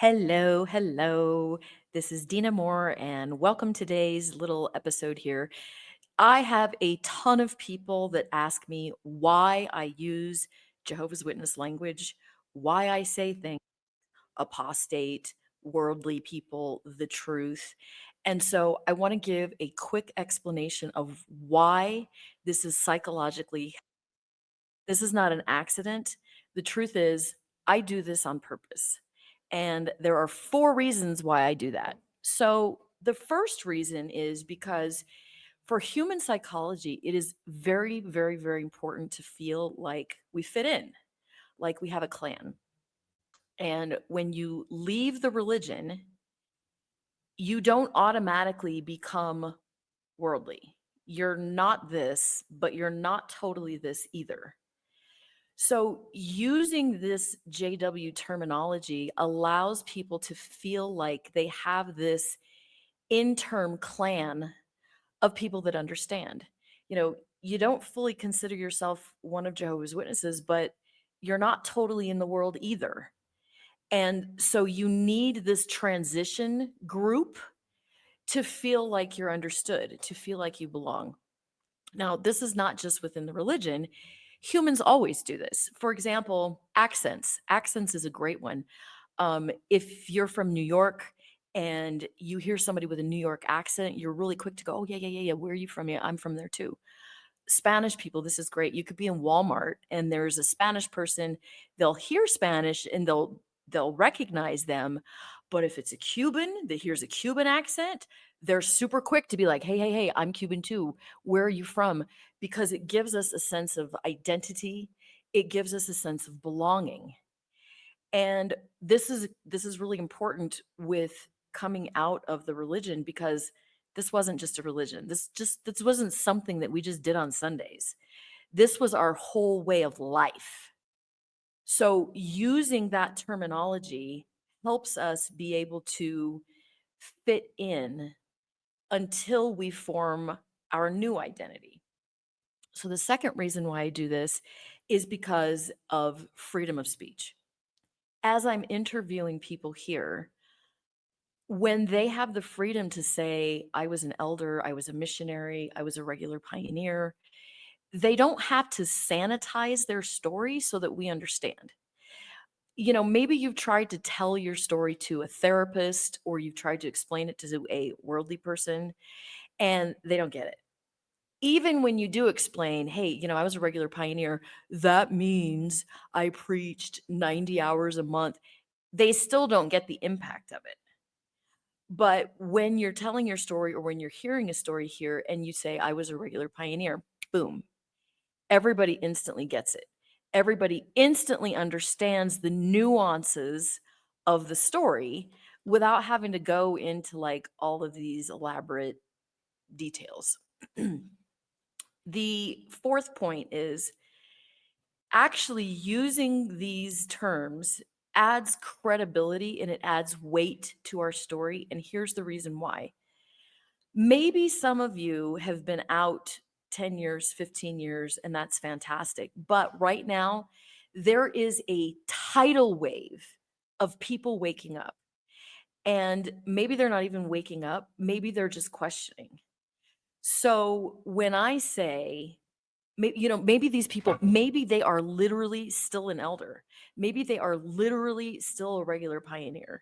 Hello, hello. This is Dina Moore, and welcome to today's little episode here. I have a ton of people that ask me why I use Jehovah's Witness language, why I say things apostate, worldly people, the truth. And so I want to give a quick explanation of why this is psychologically, this is not an accident. The truth is, I do this on purpose. And there are four reasons why I do that. So, the first reason is because for human psychology, it is very, very, very important to feel like we fit in, like we have a clan. And when you leave the religion, you don't automatically become worldly. You're not this, but you're not totally this either. So, using this JW terminology allows people to feel like they have this interim clan of people that understand. You don't fully consider yourself one of Jehovah's Witnesses, but you're not totally in the world either. And so, you need this transition group to feel like you're understood, to feel like you belong. Now, this is not just within the religion. Humans always do this. For example, accents. Accents is a great one. If you're from New York and you hear somebody with a New York accent, you're really quick to go, oh, yeah, yeah, yeah, yeah. Where are you from? Yeah, I'm from there too. Spanish people, this is great. You could be in Walmart and there's a Spanish person, they'll hear Spanish and they'll recognize them. But if it's a Cuban that hears a Cuban accent, they're super quick to be like, hey, hey, hey, I'm Cuban too. Where are you from? Because it gives us a sense of identity. It gives us a sense of belonging. And this is really important with coming out of the religion because this wasn't just a religion. This wasn't something that we just did on Sundays. This was our whole way of life. So using that terminology helps us be able to fit in until we form our new identity. So the second reason why I do this is because of freedom of speech. As I'm interviewing people here, when they have the freedom to say, I was an elder, I was a missionary, I was a regular pioneer, they don't have to sanitize their story so that we understand. Maybe you've tried to tell your story to a therapist or you've tried to explain it to a worldly person and they don't get it. Even when you do explain, hey, I was a regular pioneer, that means I preached 90 hours a month, they still don't get the impact of it. But when you're telling your story or when you're hearing a story here and you say, I was a regular pioneer, boom, everybody instantly gets it. Everybody instantly understands the nuances of the story without having to go into like all of these elaborate details. The fourth point is actually using these terms adds credibility and it adds weight to our story. And here's the reason why. Maybe some of you have been out 10 years, 15 years, and that's fantastic. But right now, there is a tidal wave of people waking up. And maybe they're not even waking up, maybe they're just questioning. So when I say, maybe these people, maybe they are literally still an elder, maybe they are literally still a regular pioneer.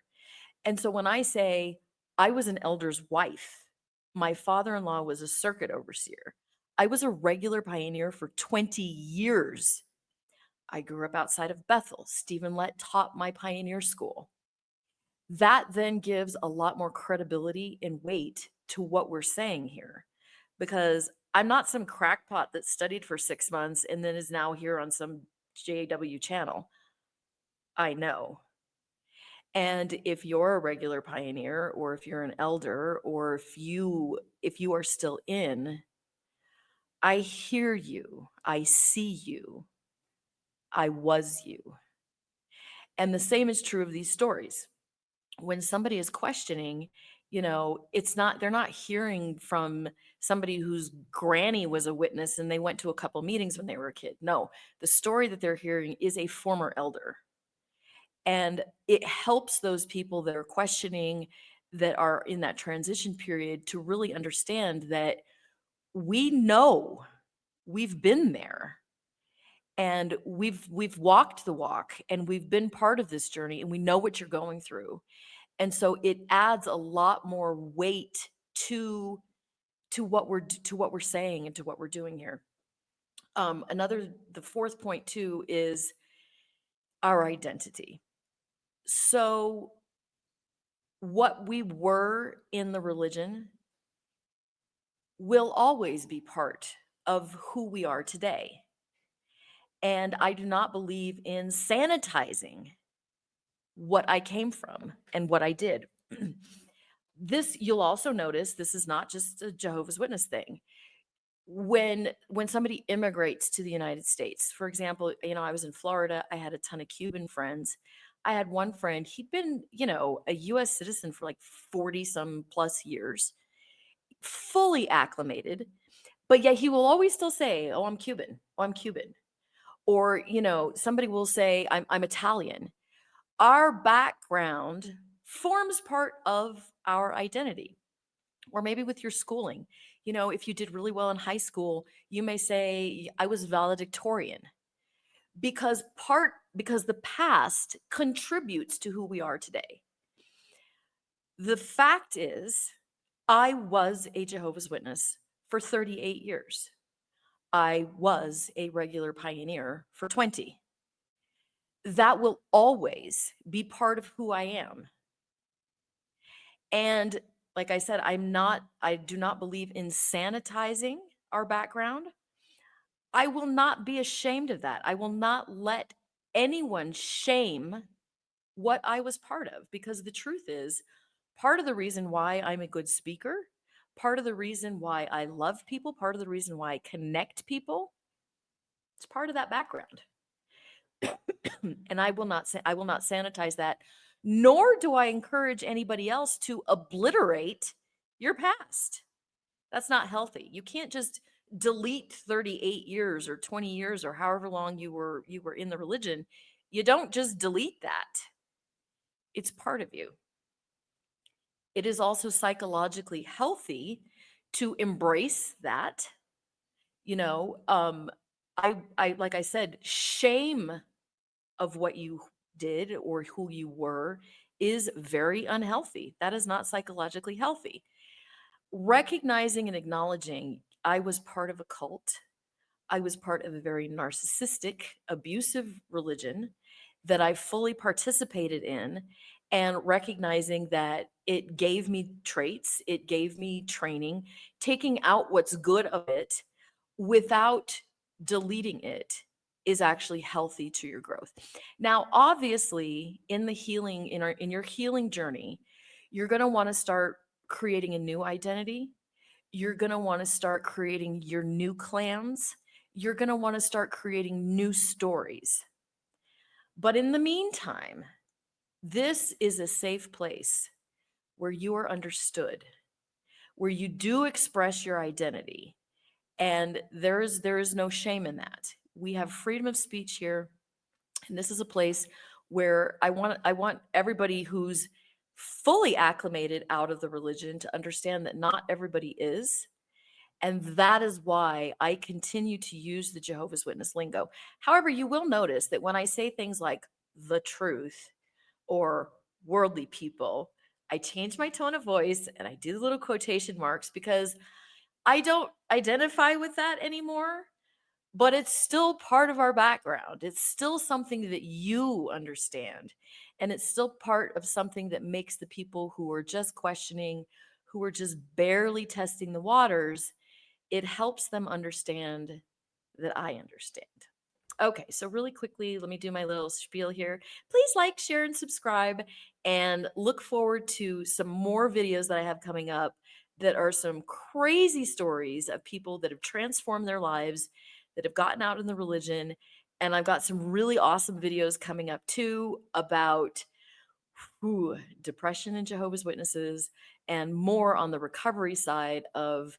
And so when I say, I was an elder's wife, my father-in-law was a circuit overseer, I was a regular pioneer for 20 years. I grew up outside of Bethel. Stephen Lett taught my pioneer school. That then gives a lot more credibility and weight to what we're saying here. Because I'm not some crackpot that studied for 6 months and then is now here on some JW channel. I know. And if you're a regular pioneer or if you're an elder or if you are still in, I hear you, I see you, I was you. And the same is true of these stories. When somebody is questioning, they're not hearing from somebody whose granny was a witness and they went to a couple meetings when they were a kid. No, the story that they're hearing is a former elder. And it helps those people that are questioning, that are in that transition period, to really understand that we know, we've been there, and we've walked the walk, and we've been part of this journey, and we know what you're going through. And so it adds a lot more weight to what we're saying and to what we're doing here. The fourth point too is our identity. So what we were in the religion will always be part of who we are today. And I do not believe in sanitizing what I came from and what I did. This, you'll also notice, this is not just a Jehovah's Witness thing. When somebody immigrates to the United States, for example, I was in Florida, I had a ton of Cuban friends. I had one friend, he'd been, a US citizen for like 40 some plus years, fully acclimated, but yet he will always still say, "Oh, I'm Cuban. Oh, I'm Cuban." Or, somebody will say, I'm Italian. Our background forms part of our identity. Or maybe with your schooling, if you did really well in high school, you may say, I was valedictorian, because the past contributes to who we are today. The fact is, I was a Jehovah's Witness for 38 years. I was a regular pioneer for 20. That will always be part of who I am. And like I said, I do not believe in sanitizing our background. I will not be ashamed of that. I will not let anyone shame what I was part of, because the truth is, part of the reason why I'm a good speaker, part of the reason why I love people, part of the reason why I connect people, it's part of that background. And I will not sanitize that, nor do I encourage anybody else to obliterate your past. That's not healthy. You can't just delete 38 years or 20 years or however long you were in the religion. You don't just delete that. It's part of you. It is also psychologically healthy to embrace that. I like I said, shame of what you did or who you were is very unhealthy. That is not psychologically healthy. Recognizing and acknowledging I was part of a cult, I was part of a very narcissistic, abusive religion that I fully participated in, and recognizing that it gave me traits, it gave me training, taking out what's good of it without deleting it is actually healthy to your growth. Now, obviously, in your healing journey, you're going to want to start creating a new identity. You're going to want to start creating your new clans. You're going to want to start creating new stories. But in the meantime, this is a safe place where you are understood, where you do express your identity, and there is no shame in that. We have freedom of speech here, and this is a place where I want everybody who's fully acclimated out of the religion to understand that not everybody is. And that is why I continue to use the Jehovah's Witness lingo. However, you will notice that when I say things like the truth or worldly people, I change my tone of voice and I do the little quotation marks, because I don't identify with that anymore, but it's still part of our background. It's still something that you understand. And it's still part of something that makes the people who are just questioning, who are just barely testing the waters, it helps them understand that I understand. Okay, so really quickly, let me do my little spiel here. Please like, share, and subscribe, and look forward to some more videos that I have coming up that are some crazy stories of people that have transformed their lives, that have gotten out in the religion. And I've got some really awesome videos coming up too about depression and Jehovah's Witnesses, and more on the recovery side of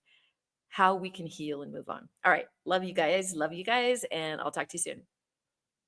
how we can heal and move on. All right. Love you guys. And I'll talk to you soon.